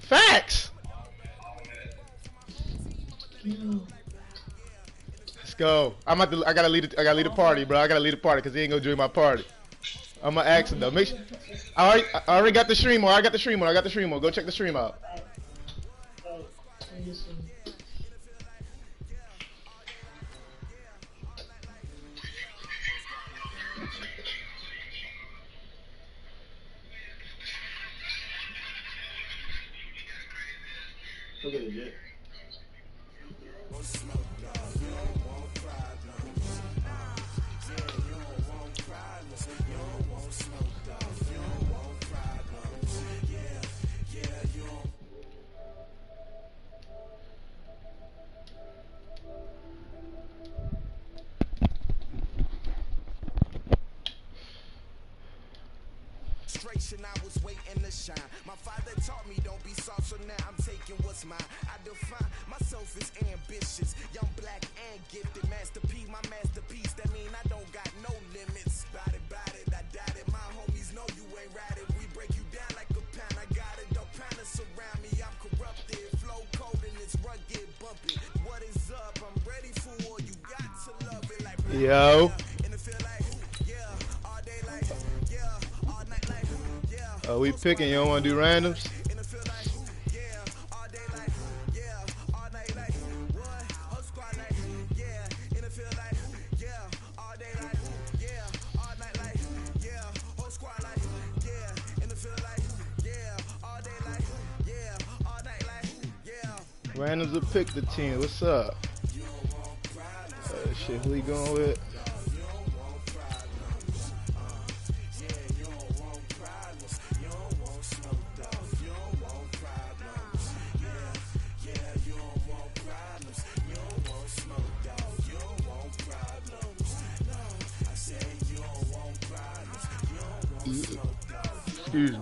Facts. Let's go. I gotta lead the party, bro. I gotta lead the party because he ain't gonna join my party. I'm gonna ask him though. Make sure. I already got the stream on. I got the stream on. Go check the stream out. Look at it, Jet. I was waiting to shine. My father taught me don't be soft, so now I'm taking what's mine. I define myself as ambitious, young, black, and gifted. Masterpiece, my masterpiece. That mean I don't got no limits. Bout it, I doubt it. My homies know you ain't right it. We break you down like a pound. I got it, don't pound to surround me. I'm corrupted, flow cold and it's rugged, bumpy. What is up? I'm ready for war. You got to love it like yo. Oh, we picking. You don't want to do randoms? Randoms will pick the team. What's up? Shit, who we going with? Excuse me.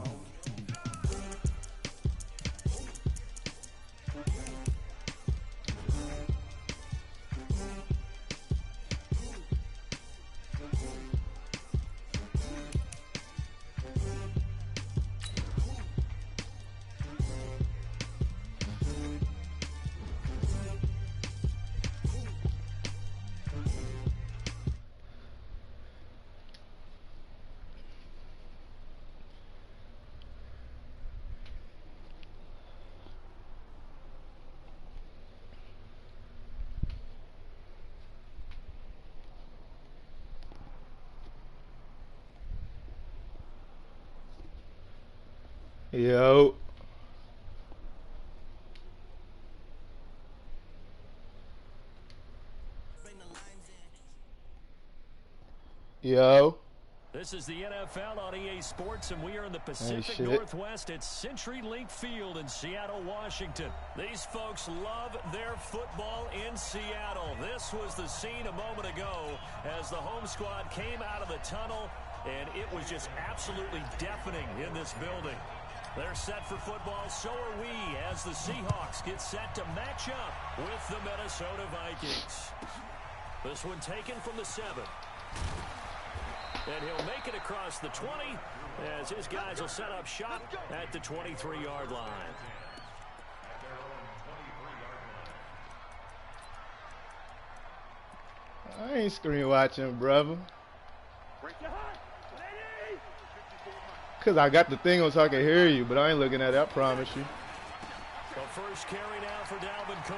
Yo. Yo. This is the NFL on EA Sports, and we are in the Pacific Northwest at CenturyLink Field in Seattle, Washington. These folks love their football in Seattle. This was the scene a moment ago as the home squad came out of the tunnel, and it was just absolutely deafening in this building. They're set for football, so are we, as the Seahawks get set to match up with the Minnesota Vikings. This one taken from the 7. And he'll make it across the 20 as his guys will set up shop at the 23-yard line. I ain't screen watching, brother. Because I got the thing on so I can hear you, but I ain't looking at it, I promise you. The first carry now for Dalvin Cook.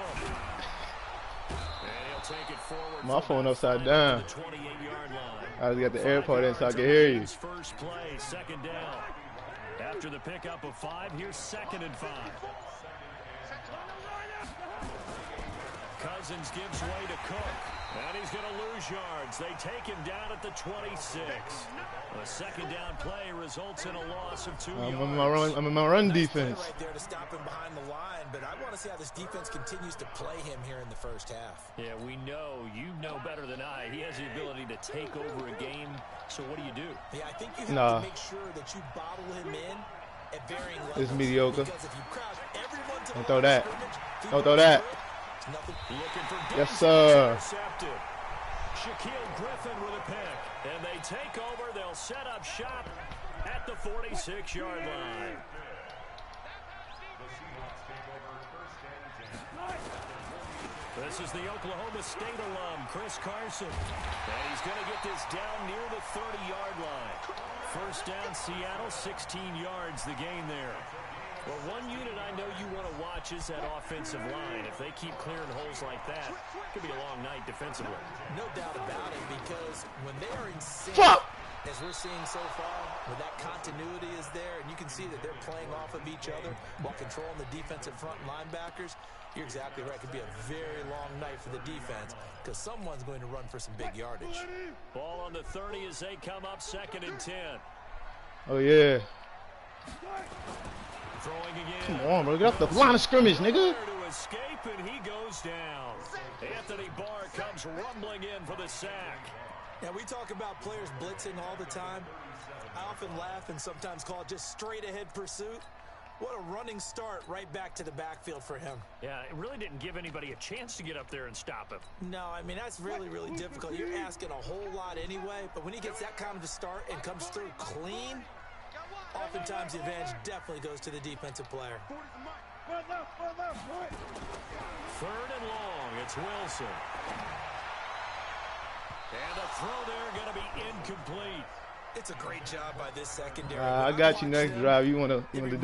And he'll take it forward. My phone upside down. I just got the AirPod in so I can hear you. First play, second down. After the pickup of 5, here's 2nd and 5. Cousins gives way to Cook. And he's going to lose yards. They take him down at the 26. A second down play results in a loss of 2 yards. I'm in my run defense. Right there to stop him behind the line, but I want to see how this defense continues to play him here in the first half. Yeah, we know. You know better than I. He has the ability to take over a game. So what do you do? Yeah, I think you have to make sure that you bottle him in at varying levels. It's mediocre. Because if you crowd everyone to Don't throw that. Don't throw that. Yes, sir. Shaquille Griffin with a pick. And they take over. They'll set up shop at the 46-yard line. This is the Oklahoma State alum, Chris Carson. And he's going to get this down near the 30-yard line. First down, Seattle, 16 yards, the gain there. Well, one unit I know you want to watch is that offensive line. If they keep clearing holes like that, it could be a long night defensively. No doubt about it, because when they are in sync, as we're seeing so far, where that continuity is there, and you can see that they're playing off of each other while controlling the defensive front linebackers, you're exactly right. It could be a very long night for the defense because someone's going to run for some big yardage. Ball on the 30 as they come up 2nd and 10. Oh, yeah. Throwing again. Come on, bro. Get off the line of scrimmage, nigga. To escape, and he goes down. Anthony Barr comes rumbling in for the sack. Now, we talk about players blitzing all the time. I often laugh and sometimes call it just straight-ahead pursuit. What a running start right back to the backfield for him. Yeah, it really didn't give anybody a chance to get up there and stop him. No, I mean, that's really, really difficult. You're asking a whole lot anyway, but when he gets that kind of a start and comes through clean, oftentimes the advantage definitely goes to the defensive player. 3rd and long, it's Wilson. And a throw there going to be incomplete. It's a great job by this secondary. I got you next drive. You want to do the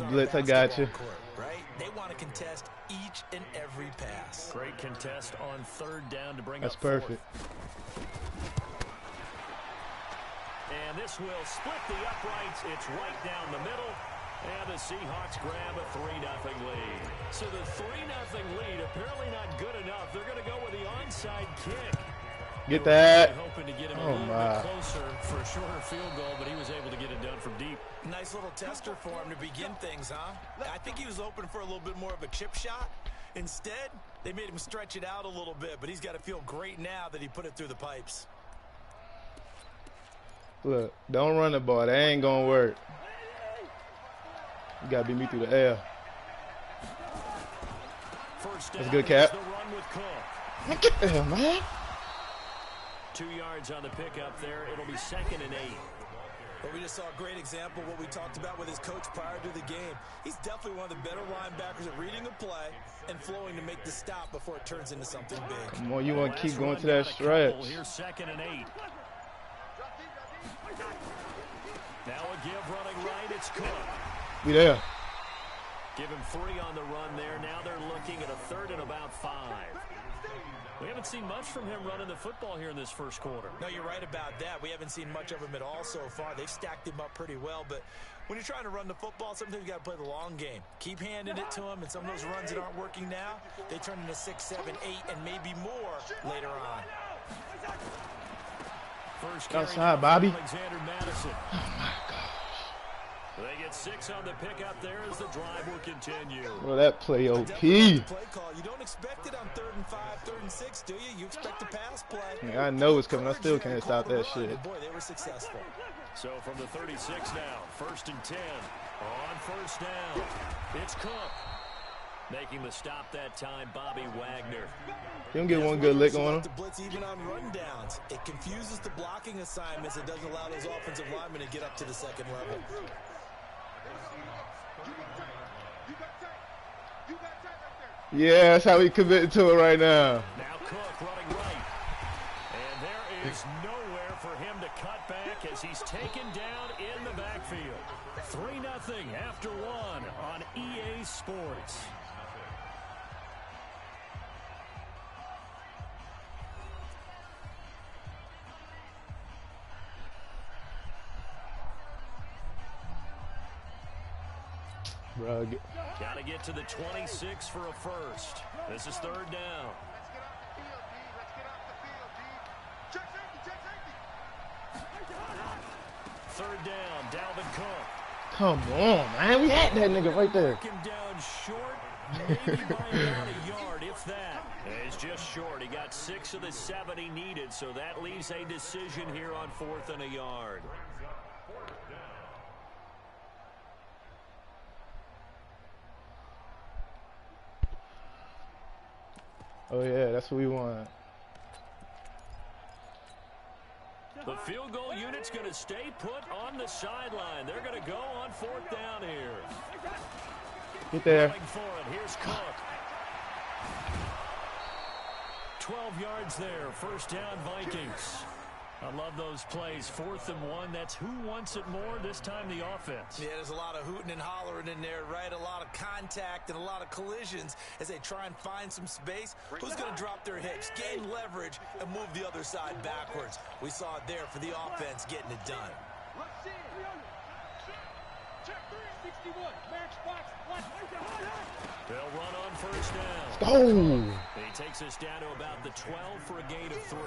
blitz? I got you. Right? They want to contest each and every pass. Great contest on 3rd down to bring That's up 4th. perfect. And this will split the uprights. It's right down the middle. And the Seahawks grab a 3-0 lead. So the 3-0 lead apparently not good enough. They're going to go with the onside kick. Get that. Hoping to get him Oh, a little my. bit closer for a shorter field goal, but he was able to get it done from deep. Nice little tester for him to begin things, huh? I think he was hoping for a little bit more of a chip shot. Instead, they made him stretch it out a little bit, but he's got to feel great now that he put it through the pipes. Look, don't run the ball. That ain't going to work. You got to beat me through the air. That's a good cap. Get there, man. 2 yards on the pickup there. It'll be 2nd and 8. But we just saw a great example of what we talked about with his coach prior to the game. He's definitely one of the better linebackers at reading a play and flowing to make the stop before it turns into something big. Come on, you want to keep going to that stretch. Here's 2nd and 8. Now a give running right. It's Cook. Be there. Give him 3 on the run there. Now they're looking at a 3rd and about 5. We haven't seen much from him running the football here in this first quarter. No, you're right about that. We haven't seen much of him at all so far. They've stacked him up pretty well, but when you're trying to run the football, sometimes you got to play the long game. Keep handing it to him, and some of those runs that aren't working now, they turn into 6, 7, 8, and maybe more later on. First outside, Bobby. Alexander Madison. Oh, my gosh. They get 6 on the pickup there as the drive will continue. Well, that play OP. Play call. You don't expect it on 3rd and 5, 3rd and 6, do you? You expect a pass play. Yeah, I know it's coming. I still can't stop that shit. And boy, they were successful. So from the 36 now, 1st and 10. On 1st down, it's Cook. Making the stop that time, Bobby Wagner. You don't get one good lick on him. The blitz even on rundowns. It confuses the blocking assignments. It doesn't allow those offensive linemen to get up to the 2nd level. Yeah, that's how we committed to it right now. Now Cook running right. And there is nowhere for him to cut back as he's taken down in the backfield. 3-0 after 1 on EA Sports. Bro, Got to get to the 26 for a first. This is 3rd down. 3rd down, Dalvin Cook. come on, man. We had that nigga right there. Him down short, maybe by about a yard, if that. It's just short. He got 6 of the 7 he needed, so that leaves a decision here on 4th and a yard. Oh, yeah, that's what we want. The field goal unit's going to stay put on the sideline. They're going to go on 4th down here. Get there. Going for it. Here's Cook. 12 yards there. 1st down, Vikings. I love those plays. 4th and 1. That's who wants it more. This time the offense. Yeah, there's a lot of hooting and hollering in there, right? A lot of contact and a lot of collisions as they try and find some space. Who's going to drop their hips, gain leverage, and move the other side backwards? We saw it there for the offense getting it done. They'll run on 1st down. Oh! He takes us down to about the 12 for a gain of 3.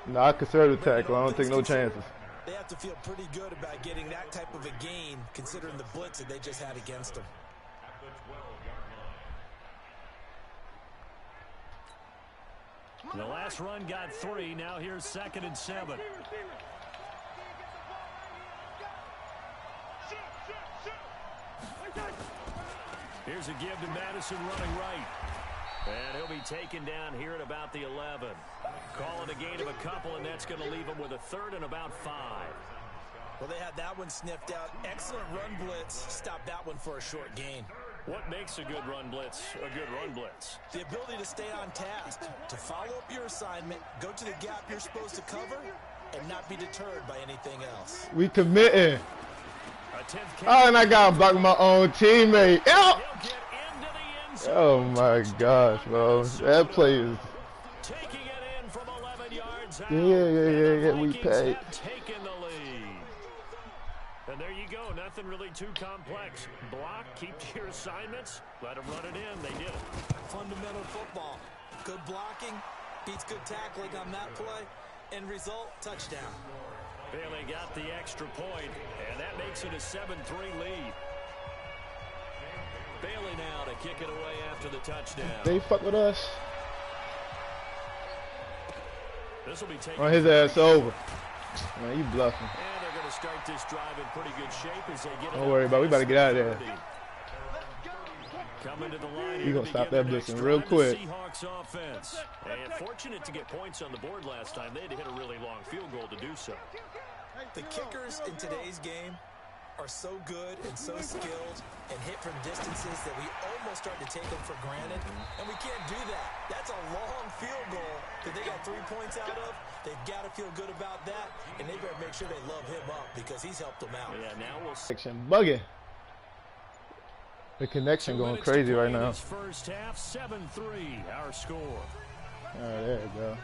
No, I conservative tackle. I don't take no chances. They have to feel pretty good about getting that type of a gain, considering the blitz that they just had against them. The last run got 3. Now here's 2nd and 7. Here's a give to Madison running right. And he'll be taken down here at about the 11. Call it a gain of a couple, and that's going to leave him with a 3rd and about 5. Well, they had that one sniffed out. Excellent run blitz. Stop that one for a short gain. What makes a good run blitz a good run blitz? The ability to stay on task, to follow up your assignment, go to the gap you're supposed to cover, and not be deterred by anything else. We committing. Oh, and I got blocked by my own teammate. Ew. Oh my gosh, bro. That play is. Taking it in from 11 yards out. Yeah. We paid. Taken the lead. And there you go. Nothing really too complex. Block, keep to your assignments, let them run it in. They did it. Fundamental football. Good blocking beats good tackling on that play. End result, touchdown. Bailey got the extra point, and that makes it a 7-3 lead. Bailey now to kick it away after the touchdown. They fuck with us. This will be taken. Run his ass over. Man, you bluffing. And they're going to start this drive in pretty good shape as they get. Don't worry about it. We about to get out of there. Coming to the line. You're going to stop that blitzing real quick. Seahawks offense. And fortunate to get points on the board last time. They had to hit a really long field goal to do so. The kickers in today's game are so good and so skilled and hit from distances that we almost start to take them for granted, and we can't do that. That's a long field goal that they got 3 points out of. They've got to feel good about that, and they better make sure they love him up because he's helped them out. Yeah, now we'll see. Bugging. The connection going crazy right now. First half, 7-3, our score. All right, there you go.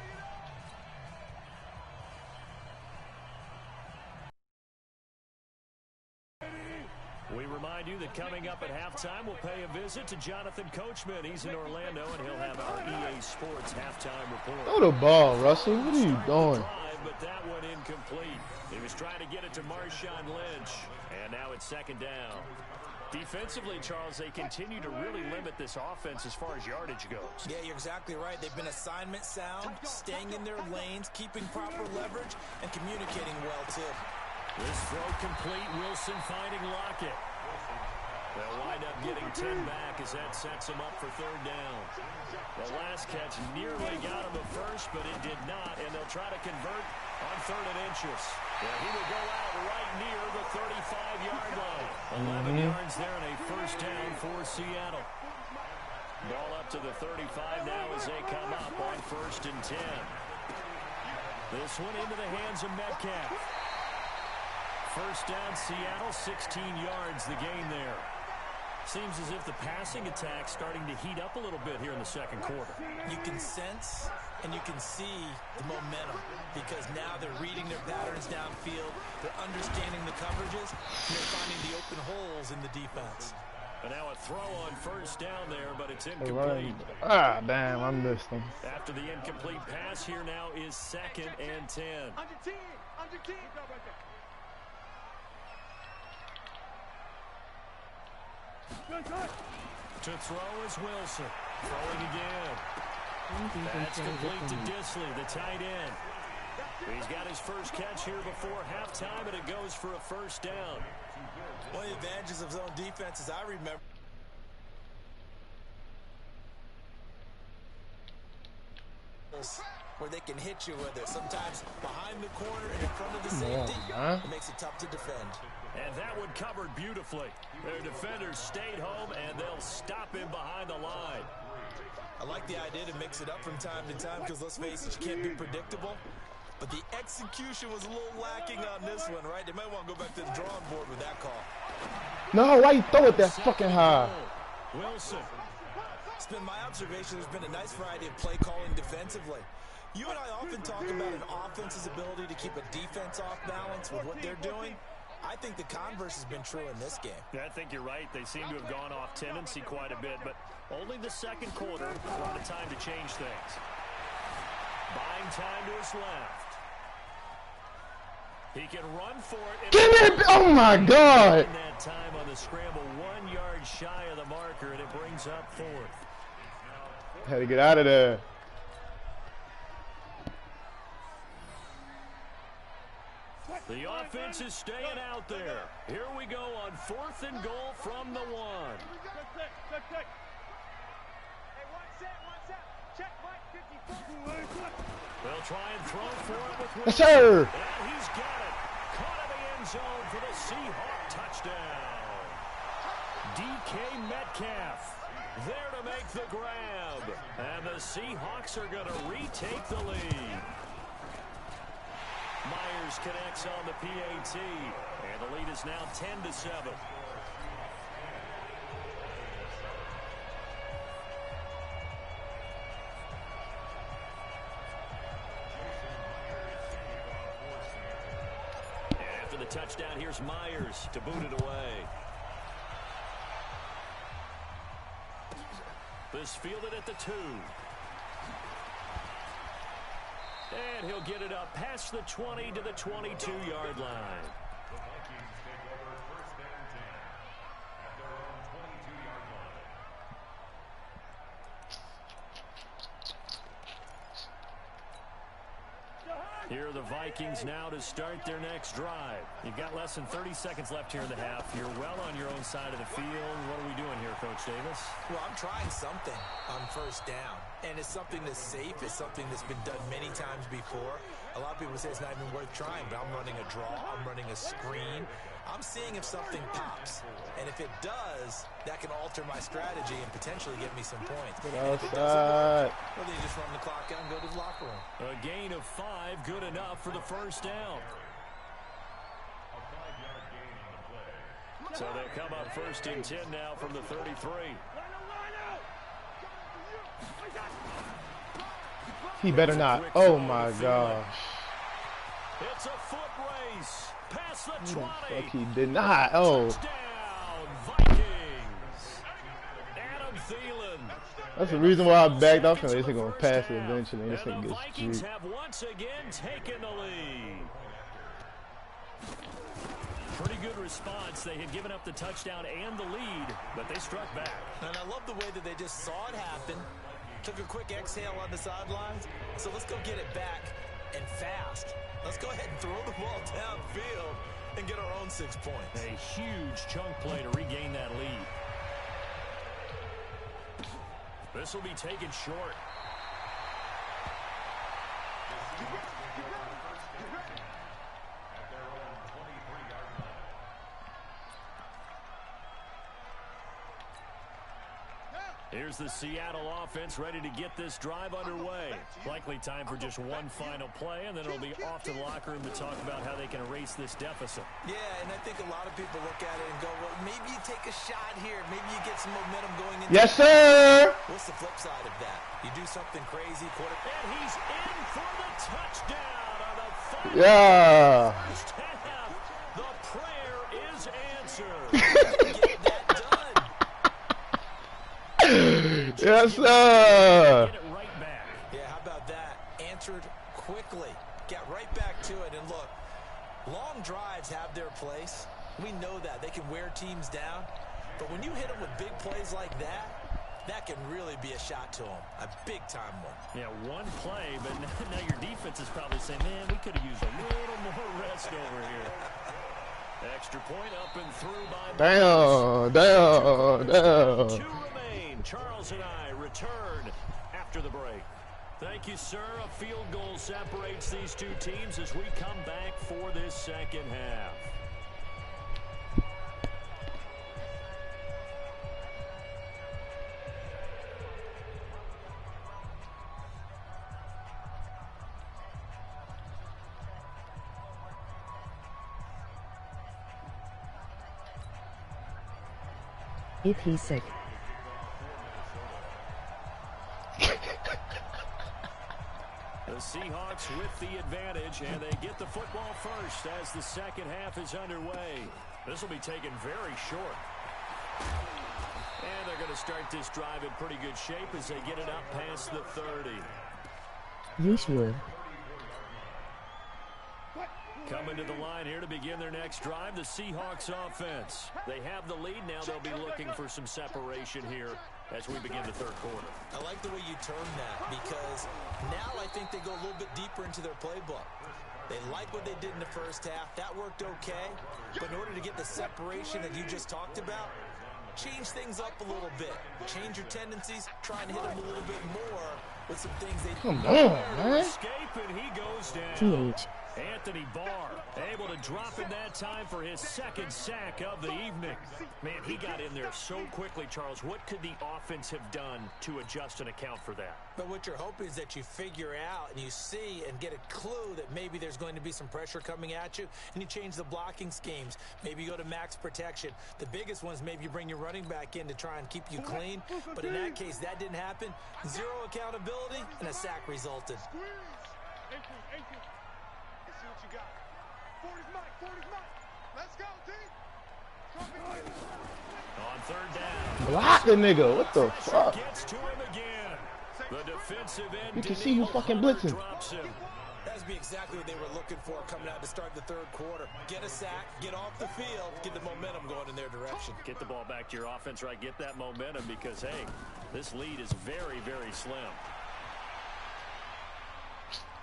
We remind you that coming up at halftime, we'll pay a visit to Jonathan Coachman. He's in Orlando, and he'll have our EA Sports halftime report. Throw the ball, Russell. What are you doing? But that one incomplete. He was trying to get it to Marshawn Lynch, and now it's 2nd down. Defensively, Charles, they continue to really limit this offense as far as yardage goes. Yeah, you're exactly right. They've been assignment sound, staying in their lanes, keeping proper leverage, and communicating well, too. This throw complete. Wilson finding Lockett. They'll wind up getting 10 back as that sets them up for 3rd down. The last catch nearly got him at first, but it did not, and they'll try to convert on 3rd and inches. Yeah, he will go out right near the 35-yard line. 11 yards there and a 1st down for Seattle. Ball up to the 35 now as they come up on 1st and 10. This one into the hands of Metcalf. 1st down, Seattle, 16 yards the gain there. Seems as if the passing attack's starting to heat up a little bit here in the 2nd quarter. You can sense and you can see the momentum because now they're reading their patterns downfield, they're understanding the coverages, and they're finding the open holes in the defense. And now a throw on 1st down there, but it's incomplete. Ah, damn, I missed him. After the incomplete pass, here now is 2nd and 10. Under 10. To throw is Wilson. Throwing again. That's complete to Disley, the tight end. He's got his first catch here before halftime, and it goes for a 1st down. One of the advantages of zone defense is I remember. Where they can hit you with it. Sometimes behind the corner in a front of the safety. It makes it tough to defend. And that one covered beautifully. Their defenders stayed home, and they'll stop him behind the line. I like the idea to mix it up from time to time because, let's face it, you can't be predictable. But the execution was a little lacking on this one, right? They might want to go back to the drawing board with that call. No, why you throw it that fucking high? Wilson. It's been my observation there's been a nice variety of play calling defensively. You and I often talk about an offense's ability to keep a defense off balance with what they're doing. I think the converse has been true in this game. Yeah, I think you're right. They seem to have gone off tendency quite a bit, but only the second quarter, a lot of time to change things. Buying time to his left. He can run for it. Give it! Oh my God! That time on the scramble, 1 yard shy of the marker, and it brings up fourth. Had to get out of there. The offense is staying out there. Here we go on 4th and goal from the 1. They'll try and throw for it with Wilson. Yes, sir. And he's got it. Caught in the end zone for the Seahawk touchdown. DK Metcalf there to make the grab. And the Seahawks are going to retake the lead. Myers connects on the PAT, and the lead is now 10-7. And after the touchdown, here's Myers to boot it away. This fielded at the 2. And he'll get it up past the 20 to the 22-yard line. Here are the Vikings now to start their next drive. You've got less than 30 seconds left here in the half. You're well on your own side of the field. What are we doing here, Coach Davis? Well, I'm trying something on first down. And it's something that's safe. It's something that's been done many times before. A lot of people say it's not even worth trying, but I'm running a draw. I'm running a screen. I'm seeing if something pops. And if it does, that can alter my strategy and potentially get me some points. And if it doesn't work, well, then you just run the clock out and go to the locker room. A gain of 5, good enough for the first down. So they'll come up 1st and 10 now from the 33. He better not. Oh my gosh. It's a foot race. Past the 20. Fuck, he did not. Oh. Touchdown, Vikings. Adam Thielen. That's the reason why I backed off. They're going to pass it eventually. This thing And the gets Vikings streaked. have once again taken the lead. Pretty good response. They had given up the touchdown and the lead, but they struck back. And I love the way that they just saw it happen. Took a quick exhale on the sidelines. So let's go get it back and fast. Let's go ahead and throw the ball downfield and get our own 6 points. A huge chunk play to regain that lead. This will be taken short. Here's the Seattle offense ready to get this drive underway. Likely time for just one final play, and then it'll be off to the locker room to talk about how they can erase this deficit. Yeah, and I think a lot of people look at it and go, well, maybe you take a shot here. Maybe you get some momentum going into Yes, sir. What's the flip side of that? You do something crazy, quarterback. And he's in for the touchdown on the final first half. The prayer is answered. Get that done. Yes, sir. Get it right back. Yeah, how about that? Answered quickly. Got right back to it. And look, long drives have their place. We know that. They can wear teams down. But when you hit them with big plays like that, that can really be a shot to them. A big-time one. Yeah, one play, but now your defense is probably saying, man, we could have used a little more rest over here. Extra point up and through by Damn. 2 remain. Charles and I return after the break. Thank you, sir. A field goal separates these two teams as we come back for this second half. If he's sick. The Seahawks with the advantage, and they get the football first as the second half is underway. This will be taken very short. And they're going to start this drive in pretty good shape as they get it up past the 30. Yeshua. Coming to the line here to begin their next drive, the Seahawks offense. They have the lead now. They'll be looking for some separation here as we begin the third quarter. I like the way you term that because now I think they go a little bit deeper into their playbook. They like what they did in the first half. That worked okay. But in order to get the separation that you just talked about, change things up a little bit. Change your tendencies. Try and hit them a little bit more with some things they Come on, man. Escape, and he goes down. TH. Anthony Barr able to drop in that time for his second sack of the evening. Man, he got in there so quickly, Charles. What could the offense have done to adjust and account for that? But what you're hoping is that you figure out and you see and get a clue that maybe there's going to be some pressure coming at you, and you change the blocking schemes. Maybe you go to max protection. The biggest one is maybe you bring your running back in to try and keep you clean. But in that case, that didn't happen. Zero accountability, and a sack resulted. On third down. Block the nigga. What the fuck? Gets to him again. The defensive end. You can see you fucking blitzing. Drops him. That's be exactly what they were looking for coming out to start the third quarter. Get a sack, get off the field, get the momentum going in their direction. Get the ball back to your offense, right? Get that momentum because, hey, this lead is very, very slim.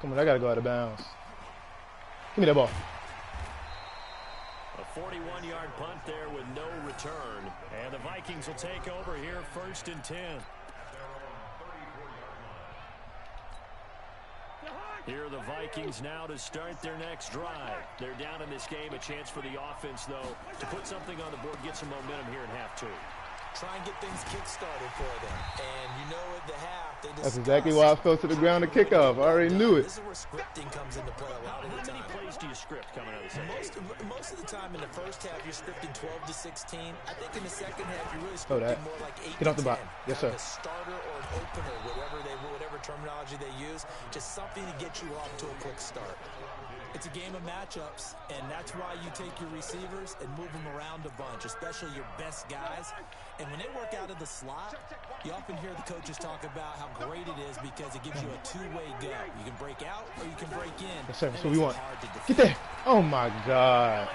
Come on, I gotta go out of bounds. Give me that ball. A 41-yard punt there with no return. And the Vikings will take over here, 1st and 10. Here are the Vikings now to start their next drive. They're down in this game. A chance for the offense, though, to put something on the board, get some momentum here in half two. Try and get things kick-started for them. And you know at the half, they That's exactly why I fell to the ground to kick off. I already knew it. This is where scripting comes into play a lot of the time. How many plays do you script coming out of the second half? Most of the time in the first half, you're scripting 12 to 16. I think in the second half, you're really Oh, that. scripting more like 8 Get off to the 10. box. Yes, sir. Kind of a starter or an opener, whatever terminology they use. Just something to get you off to a quick start. It's a game of matchups, and that's why you take your receivers and move them around a bunch, especially your best guys. And when they work out of the slot, you often hear the coaches talk about how great it is because it gives you a two-way go. You can break out or you can break in. Yes, sir. That's what we want. Get there. Oh, my God.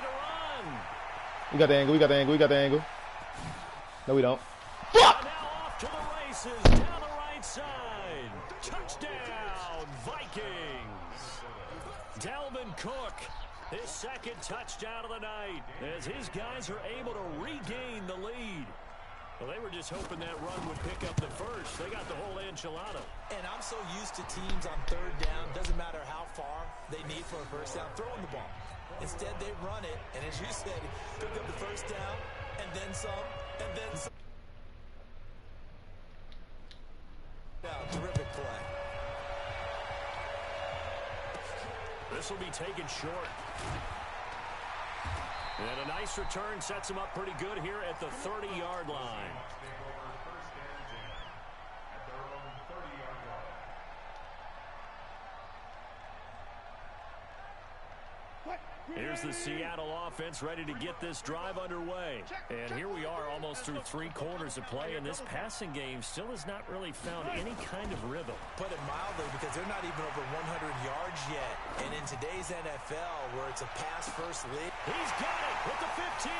We got the angle. We got the angle. We got the angle. No, we don't. Fuck! Now off to the races down the right side. Touchdown, Vikings. Dalvin Cook, his second touchdown of the night, as his guys are able to regain the lead. Well, they were just hoping that run would pick up the first. They got the whole enchilada. And I'm so used to teams on third down, doesn't matter how far they need for a first down, throwing the ball. Instead, they run it, and as you said, pick up the first down, and then some, and then some. Terrific play. This will be taken short. And a nice return sets him up pretty good here at the 30-yard line. Here's the Seattle offense ready to get this drive underway. And here we are almost through 3 quarters of play, and this passing game still has not really found any kind of rhythm. Put it mildly, because they're not even over 100 yards yet. And in today's NFL, where it's a pass-first league. He's got it with the 15.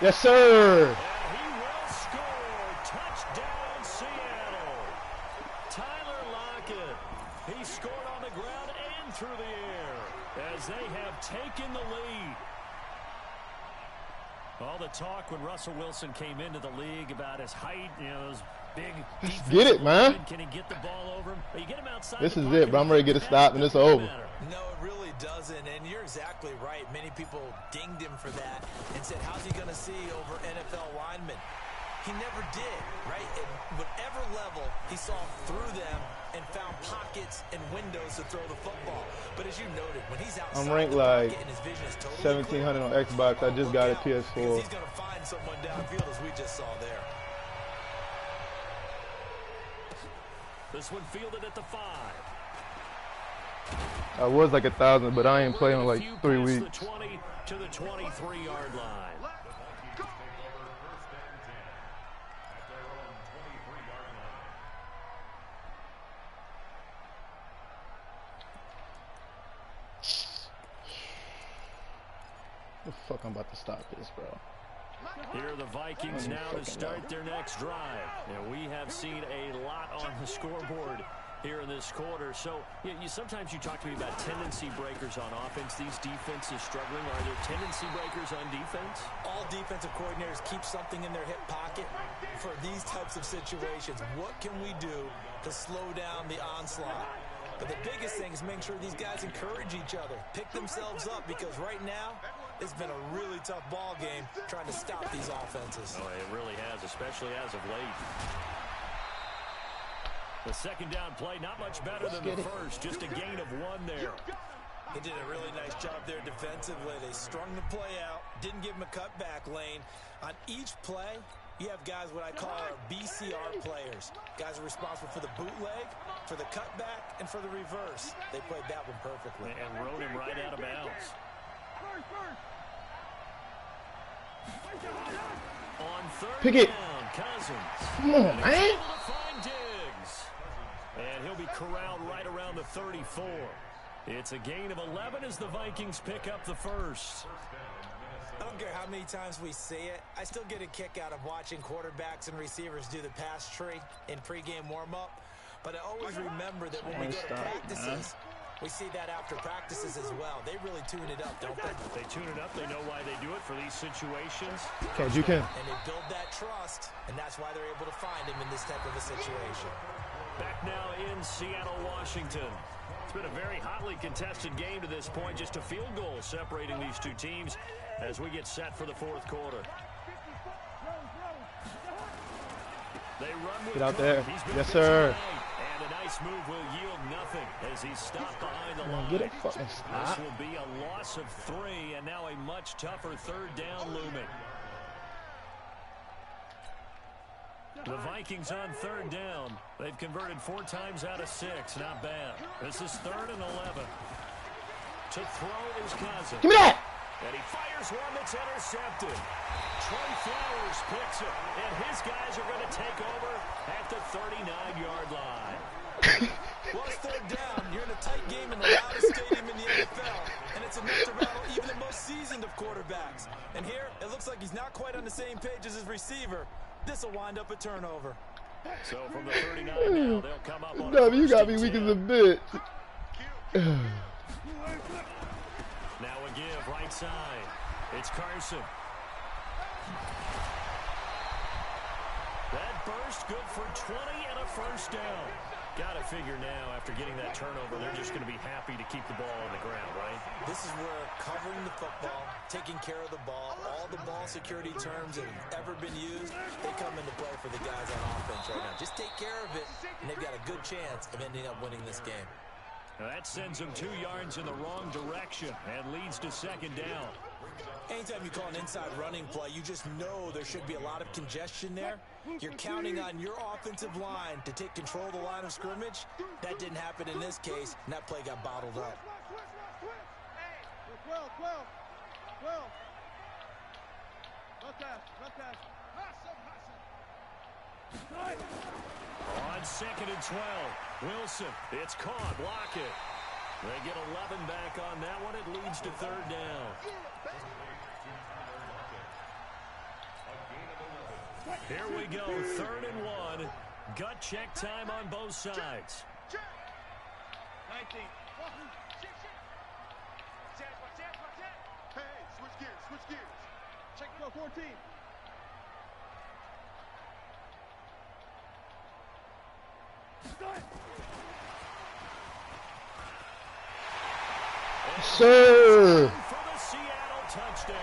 Yes, sir. And he will score. Touchdown, Seattle. Tyler Lockett. He scored on the ground and through the air as they have taken the lead. All the talk when Russell Wilson came into the league about his height, those Let's get it, man. Can he get the ball over him? You get him outside this is it, bro. I'm ready to get a stop, and it's over. No, it really doesn't, and you're exactly right. Many people dinged him for that and said, how's he going to see over NFL linemen? He never did, right? At whatever level, he saw through them and found pockets and windows to throw the football. But as you noted, when he's outside, I'm ranked like 1700 on Xbox. I just got a PS4. He's going to find someone downfield, as we just saw there. This one fielded at the 5. I was like 1,000, but I ain't playing in like 3 weeks. The 20 to the 23-yard line. The fuck I'm about to stop this, bro. Here are the Vikings now to start their next drive. We have seen a lot on the scoreboard here in this quarter. So sometimes you talk to me about tendency breakers on offense. These defenses struggling. Are there tendency breakers on defense? All defensive coordinators keep something in their hip pocket for these types of situations. What can we do to slow down the onslaught? But the biggest thing is making sure these guys encourage each other, pick themselves up, because right now it's been a really tough ball game trying to stop these offenses. Oh, it really has, especially as of late. The second down play, not much better than the first, just a gain of 1 there. They did a really nice job there defensively. They strung the play out, didn't give him a cutback lane. On each play, you have guys what I call our BCR players. Guys are responsible for the bootleg, for the cutback, and for the reverse. They played that one perfectly. And rode him right out of bounds. On third down, Cousins. Come on, man. And he'll be corralled right around the 34. It's a gain of 11 as the Vikings pick up the first. I don't care how many times we see it. I still get a kick out of watching quarterbacks and receivers do the pass tree in pregame warm-up. But I always remember that when we go to practices, we see that after practices as well. They really tune it up, don't they? They tune it up. They know why they do it for these situations. Okay, you can. And they build that trust, and that's why they're able to find him in this type of a situation. Back now in Seattle, Washington. It's been a very hotly contested game to this point. Just a field goal separating these two teams as we get set for the fourth quarter. They run with Get out there. Yes, sir. And a nice move will yield nothing as he's stopped behind the line. Get a fucking stop. This will be a loss of 3 and now a much tougher third down looming. The Vikings on third down. They've converted 4 times out of 6. Not bad. This is 3rd and 11. To throw is Cousins. Give me that! And he fires one that's intercepted. Trey Flowers picks it, and his guys are going to take over at the 39-yard line. Well, it's third down. You're in a tight game in the loudest stadium in the NFL, and it's enough to rattle even the most seasoned of quarterbacks. And here, it looks like he's not quite on the same page as his receiver. This will wind up a turnover. So from the 39 now, they'll come up on No, you got me weak as a bitch. Now a give right side. It's Carson. That burst good for 20 and a first down. Got to figure now, after getting that turnover, they're just going to be happy to keep the ball on the ground, right? This is where covering the football, taking care of the ball, all the ball security terms that have ever been used, they come into play for the guys on offense right now. Just take care of it, and they've got a good chance of ending up winning this game. Now that sends them 2 yards in the wrong direction and leads to second down. Anytime you call an inside running play, you just know there should be a lot of congestion there. You're counting on your offensive line to take control of the line of scrimmage. That didn't happen in this case, and that play got bottled up. On 2nd and 12, Wilson, it's caught, block it. They get 11 back on that one. It leads to third down. Here we go, 3rd and 1. Gut check time on both sides. 19. Hey, switch gears. Check 14. Sir. For the Seattle touchdown.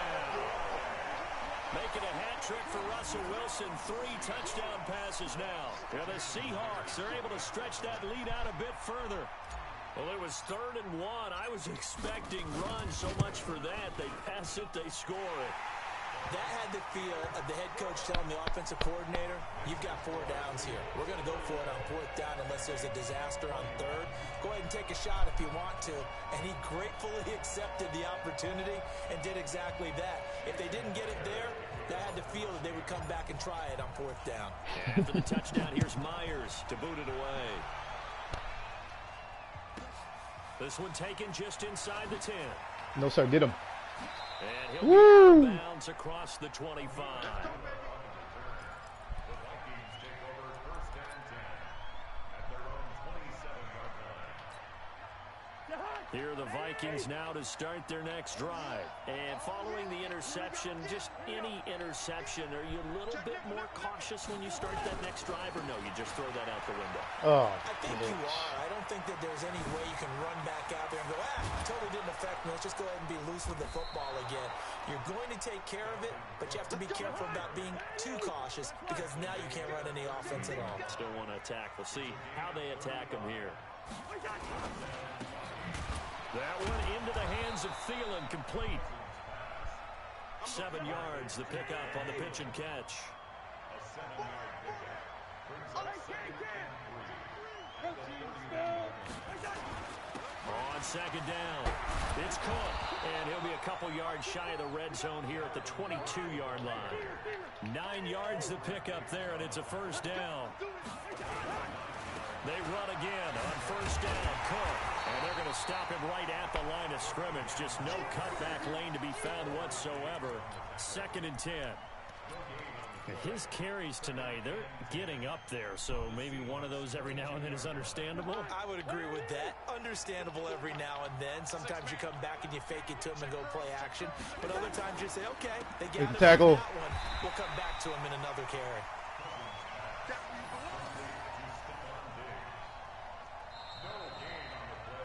Making a hat trick for Russell Wilson. 3 touchdown passes now. And the Seahawks are able to stretch that lead out a bit further. Well, it was 3rd and 1. I was expecting runs, so much for that. They pass it, they score it. That had the feel of the head coach telling the offensive coordinator, you've got 4 downs here. We're going to go for it on 4th down unless there's a disaster on 3rd. Go ahead and take a shot if you want to. And he gratefully accepted the opportunity and did exactly that. If they didn't get it there, that had the feel that they would come back and try it on 4th down. After the touchdown, here's Myers to boot it away. This one taken just inside the 10. No, sir. Get him. And he'll Woo! be out of bounds across the 25. Here are the Vikings now to start their next drive. And following the interception, just any interception, are you a little bit more cautious when you start that next drive, or no, you just throw that out the window? Oh, I think you are. I don't think that there's any way you can run back out there and go, totally didn't affect me. Let's just go ahead and be loose with the football again. You're going to take care of it, but you have to be careful about being too cautious because now you can't run any offense at all. Still want to attack. We'll see how they attack them here. That one into the hands of Thielen, complete. 7 yards, the pickup on the pitch and catch. On 2nd down, it's Cook, and he'll be a couple yards shy of the red zone here at the 22-yard line. 9 yards the pickup there, and it's a 1st down. They run again on 1st down, Cook, and they're going to stop him right at the line of scrimmage. Just no cutback lane to be found whatsoever. 2nd and 10. His carries tonight, they're getting up there, so maybe one of those every now and then is understandable. I would agree with that. Understandable every now and then. Sometimes you come back and you fake it to him and go play action. But other times you say, okay, they got him tackle. that one. We'll come back to him in another carry.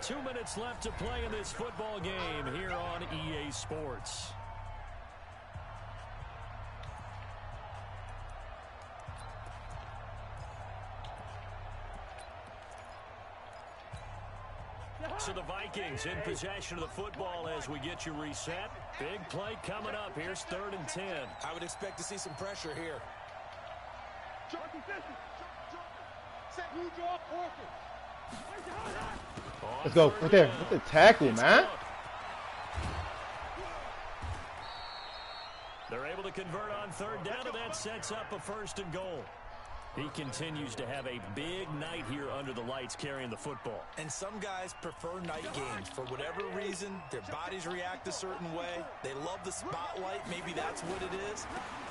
Two minutes left to play in this football game here on EA Sports. So the Vikings in possession of the football as we get you reset. Big play coming up. Here's 3rd and 10. I would expect to see some pressure here. let's go. Right there. What's the tackle, man? They're able to convert on 3rd down, and that sets up a 1st and goal. He continues to have a big night here under the lights carrying the football. And some guys prefer night games. For whatever reason, their bodies react a certain way. They love the spotlight. Maybe that's what it is.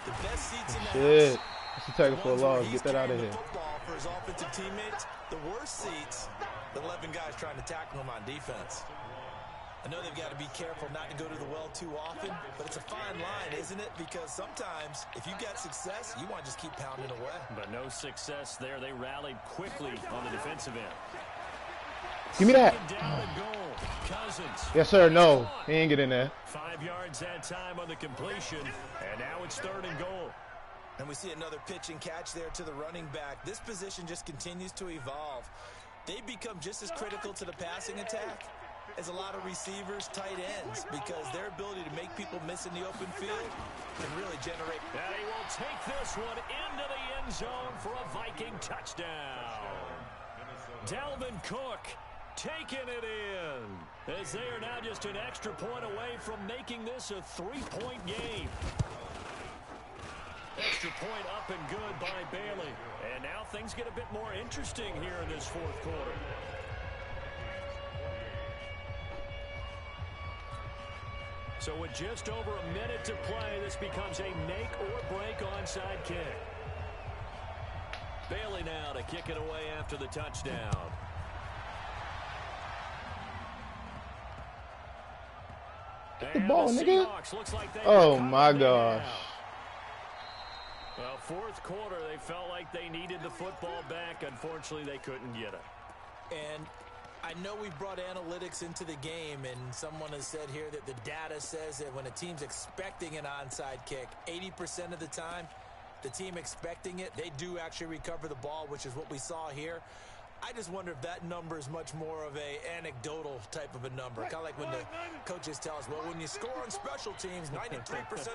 The best seats in the Shit. house. That's a tackle for a loss. Get that out of here. Football for his offensive teammates. The worst seats, the 11 guys trying to tackle him on defense. I know they've got to be careful not to go to the well too often, but it's a fine line, isn't it? Because sometimes, if you got success, you want to just keep pounding away. But no success there. They rallied quickly on the defensive end. Give me that. Down and goal. Cousins. Yes, sir. No. He ain't get in there. 5 yards that time on the completion, and now it's 3rd and goal. And we see another pitch and catch there to the running back. This position just continues to evolve. They become just as critical to the passing attack as a lot of receivers, tight ends, because their ability to make people miss in the open field can really generate. And he will take this one into the end zone for a Viking touchdown. Dalvin Cook taking it in, as they are now just an extra point away from making this a 3-point game. Extra point up and good by Bailey. And now things get a bit more interesting here in this 4th quarter. So with just over a minute to play, this becomes a make-or-break onside kick. Bailey now to kick it away after the touchdown. Get the ball, nigga. Seahawks looks like they Oh, my gosh. Well, fourth quarter, they felt like they needed the football back. Unfortunately, they couldn't get it. And I know we brought analytics into the game, and someone has said here that the data says that when a team's expecting an onside kick, 80% of the time, the team expecting it, they do actually recover the ball, which is what we saw here. I just wonder if that number is much more of a anecdotal type of a number. Kind of like when the coaches tell us, well, when you score on special teams, 93%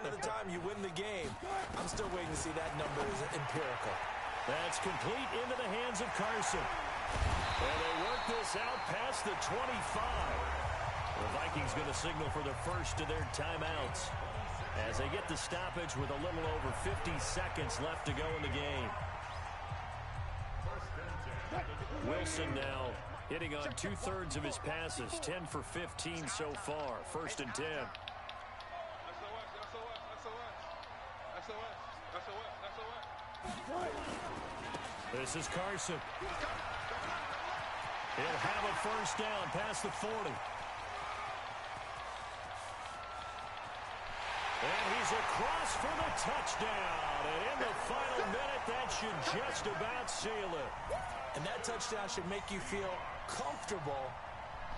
of the time you win the game. I'm still waiting to see that number is empirical. That's complete into the hands of Carson. And they work this out past the 25. The Vikings going to signal for the first of their timeouts as they get the stoppage with a little over 50 seconds left to go in the game. Wilson now hitting on 2/3 of his passes, 10 for 15 so far. First and 10. This is Carson. He'll have a first down past the 40. And he's across for the touchdown. And in the final minute, that should just about seal it. And that touchdown should make you feel comfortable.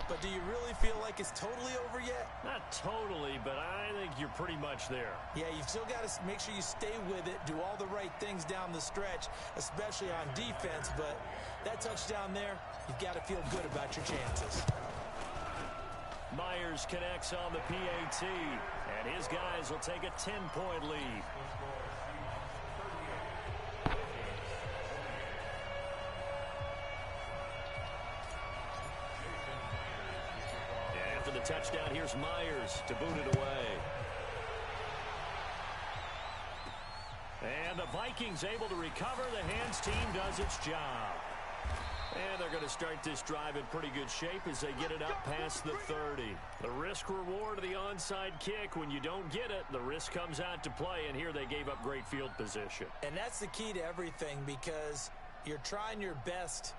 But do you really feel like it's totally over yet? Not totally, but I think you're pretty much there. Yeah, you've still got to make sure you stay with it, do all the right things down the stretch, especially on defense. But that touchdown there, you've got to feel good about your chances. Myers connects on the PAT, and his guys will take a 10-point lead. After the touchdown, here's Myers to boot it away. And the Vikings able to recover. The hands team does its job. And they're going to start this drive in pretty good shape as they get it up past the 30. The risk-reward of the onside kick, when you don't get it, the risk comes out to play, and here they gave up great field position. And that's the key to everything, because you're trying your best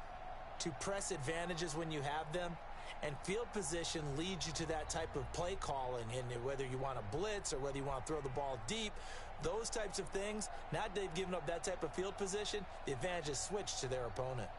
to press advantages when you have them, and field position leads you to that type of play calling, and whether you want to blitz or whether you want to throw the ball deep, those types of things, now that they've given up that type of field position, the advantage is switched to their opponent.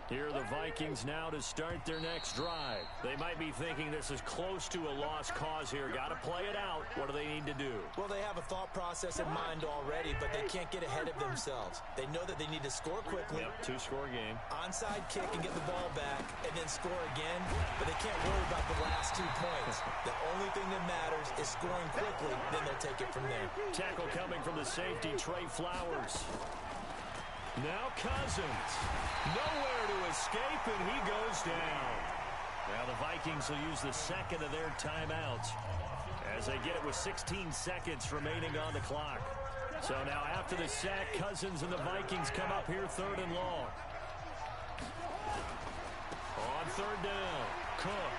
Here are the Vikings now to start their next drive. They might be thinking this is close to a lost cause here. Got to play it out. What do they need to do? Well, they have a thought process in mind already, but they can't get ahead of themselves. They know that they need to score quickly. Yep, two-score game. Onside kick and get the ball back and then score again, but they can't worry about the last 2 points. The only thing that matters is scoring quickly, then they'll take it from there. Tackle coming from the safety, Trey Flowers. Now Cousins. Nowhere to escape, and he goes down. Now the Vikings will use the second of their timeouts as they get it with 16 seconds remaining on the clock. So now after the sack, Cousins and the Vikings come up here 3rd and long. On 3rd down, Cook.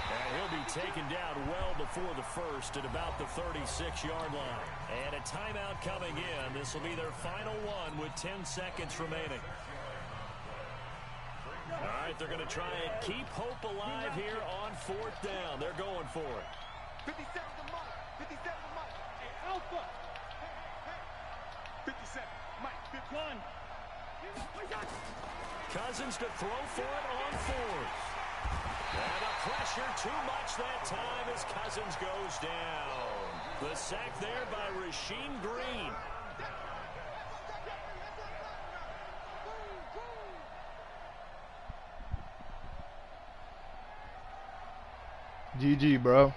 And he'll be taken down well before the first at about the 36-yard line. And a timeout coming in. This will be their final one with 10 seconds remaining. All right, they're going to try and keep hope alive here on 4th down. They're going for it. 57 to Mike. 57 to Mike. Hey, Alpha. Hey, 57. Mike, 51. Cousins to throw for it on 4th. And the pressure too much that time as Cousins goes down. The sack there by Rasheem Green. GG, bro.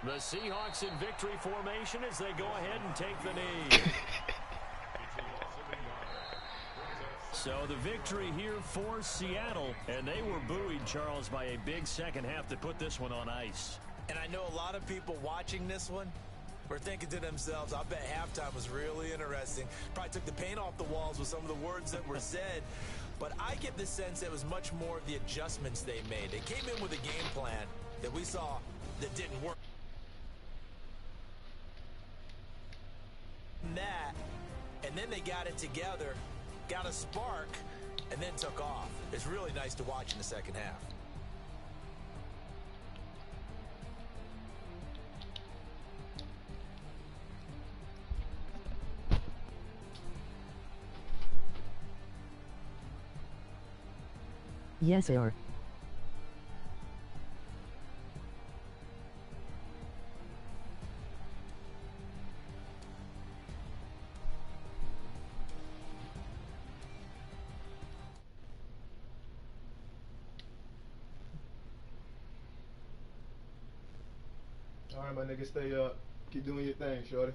The Seahawks in victory formation as they go ahead and take the knee. So the victory here for Seattle, and they were buoyed, Charles, by a big second half that put this one on ice. And I know a lot of people watching this one were thinking to themselves, I bet halftime was really interesting. Probably took the paint off the walls with some of the words that were said. but I get the sense it was much more of the adjustments they made. They came in with a game plan that we saw that didn't work. That, and then they got it together, got a spark, and then took off. It's really nice to watch in the second half. Yes, sir. All right, my nigga, stay up. Keep doing your thing, shorty.